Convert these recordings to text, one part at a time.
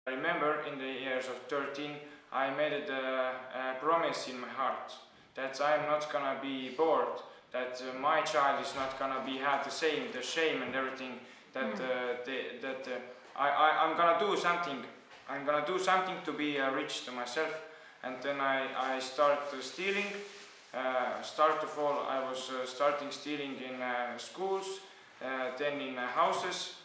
I remember in the years of 13 I made a promise in my heart that I'm not gonna be bored, that my child is not gonna have the shame and everything, that I'm gonna do something. I'm gonna do something to be rich to myself. And then I started stealing. Start of all, I was starting stealing in schools, then in houses,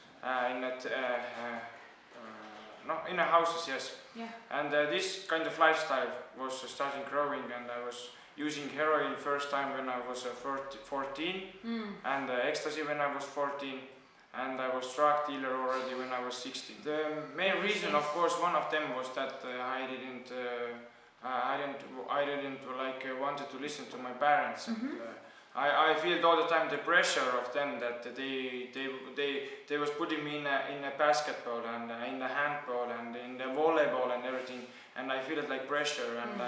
in a houses, yes. Yeah. And this kind of lifestyle was starting growing, and I was using heroin first time when I was 14, and ecstasy when I was 14, and I was drug dealer already when I was 16. The main reason, of course, one of them was that I didn't like wanted to listen to my parents, and I felt all the time the pressure of them, that they was putting me in a basketball and in the handball and in the volleyball and everything, and I feel it like pressure, and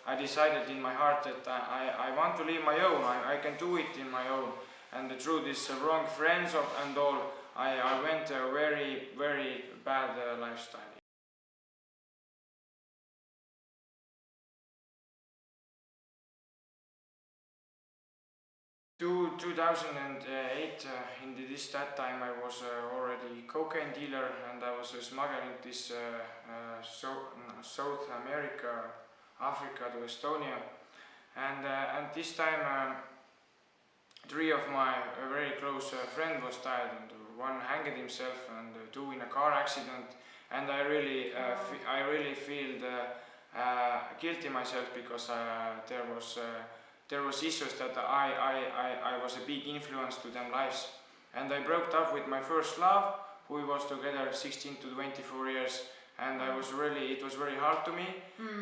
I decided in my heart that I want to live my own. I can do it in my own, and through these wrong friends and all, I went a very, very bad lifestyle. 2008, in that time I was already cocaine dealer, and I was smuggling this South America, Africa to Estonia, and this time 3 of my very close friends was died, and one hanged himself, and 2 in a car accident, and I really feel guilty myself, because there was issues that I was a big influence to them lives, and I broke up with my first love, who was together 16 to 24 years, and it was very hard to me.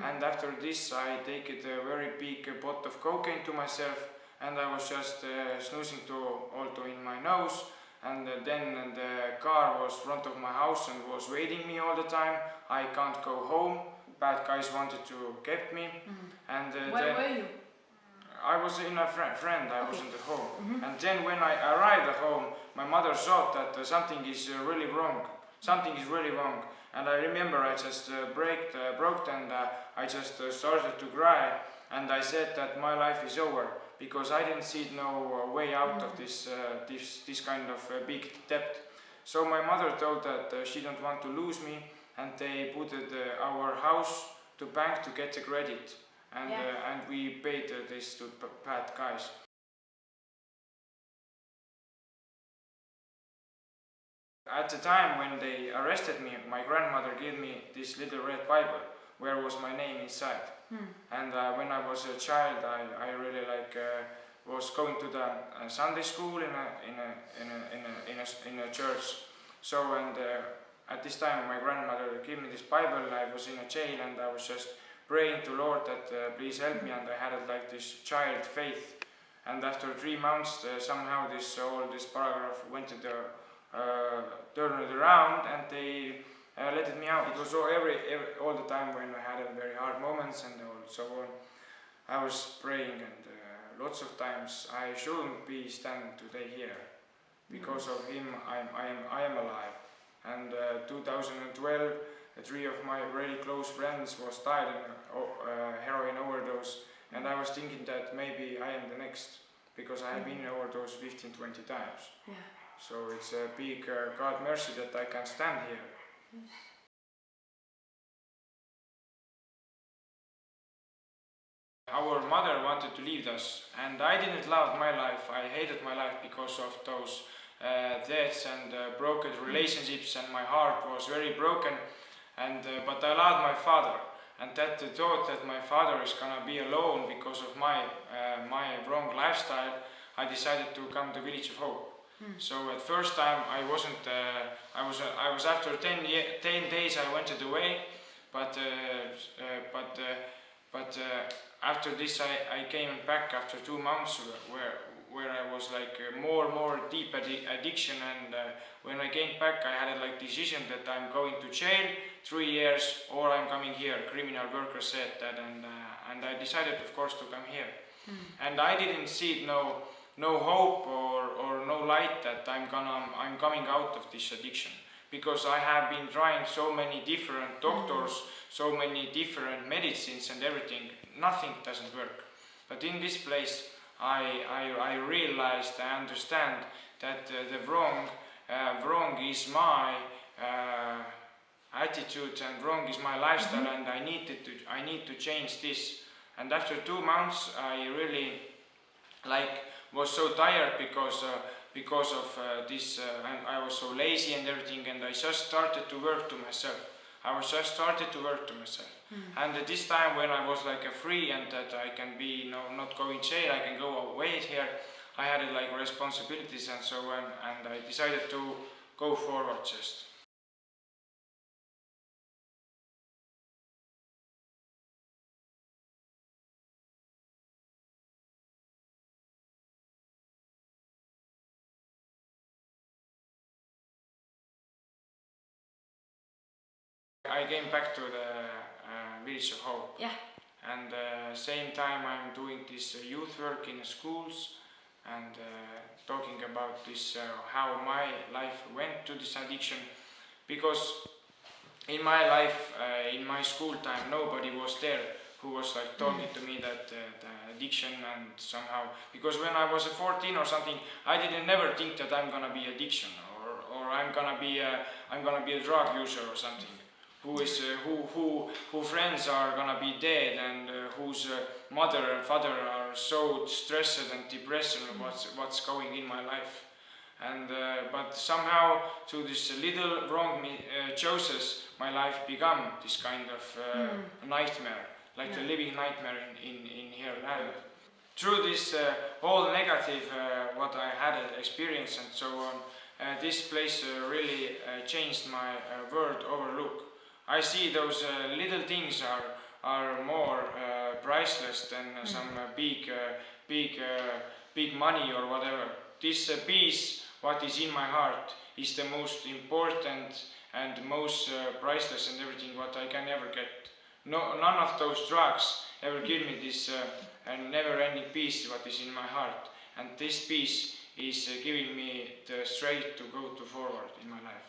And after this I take a very big pot of cocaine to myself, and I was just snoozing also in my nose, and then the car was in front of my house and was waiting me all the time. I can't go home, bad guys wanted to get me, and where were you? I was in a friend, I wasn't at home. And then when I arrived at home, my mother thought that something is really wrong. Something is really wrong. And I remember I just broke, and I just started to cry, and I said that my life is over, because I didn't see no way out of this kind of big debt. So my mother told that she don't want to lose me, and they put our house to bank to get the credit. And we paid this to bad guys. At the time when they arrested me, my grandmother gave me this little red Bible where was my name inside. And when I was a child, I really was going to the Sunday school in a church. So at this time my grandmother gave me this Bible. I was in a jail, and I was just praying to Lord that please help me, and I had this child faith. And after 3 months, somehow this paragraph went to turned it around, and they let me out. It was all the time when I had very hard moments and so on. I was praying, and lots of times I shouldn't be standing today here. Because of him, I am alive. And 2012. 3 of my really close friends was died in a heroin overdose, and I was thinking that maybe I am the next, because I have been overdosed 15-20 times. Yeah. So it's a big God mercy that I can stand here. Yes. Our mother wanted to leave us, and I didn't love my life. I hated my life because of those deaths and broken relationships, and my heart was very broken. But I loved my father, and that the thought that my father is gonna be alone because of my wrong lifestyle, I decided to come to Village of Hope. So at first time I wasn't. I was after 10 days I went away, but after this I came back after 2 months, where I was more deep addiction, and when I came back I had a decision that I'm going to jail 3 years or I'm coming here. Criminal worker said that, and I decided, of course, to come here. And I didn't see no hope or no light that I'm coming out of this addiction, because I have been trying so many different doctors, so many different medicines and everything. Nothing doesn't work. But in this place I realized, I understand that the wrong is my attitude and wrong is my lifestyle, and I need to change this. And after 2 months I really was so tired because of this. I was so lazy and everything, and I just started to work to myself. And at this time when I was free and that I can be not go in jail, I can go away here, I had responsibilities and so on, and I decided to go forward just. I came back to the village of hope. Yeah. And same time I'm doing this youth work in schools and talking about this how my life went to this addiction, because in my life in my school time nobody was there who was talking to me that the addiction and somehow, because when I was 14 or something I didn't never think that I'm gonna be addiction or I'm gonna be a drug user or something. Who friends are gonna be dead and whose mother and father are so stressed and depressed and what's going in my life. And but somehow through this little wrong choices my life become this kind of nightmare, a living nightmare in here land. Through this all negative what I had experience and so on, this place really changed my world overlook. I see those little things are more priceless than some big money or whatever. This peace, what is in my heart, is the most important and most priceless and everything what I can ever get. No, none of those drugs ever give me this never-ending peace what is in my heart, and this peace is giving me the strength to go forward in my life.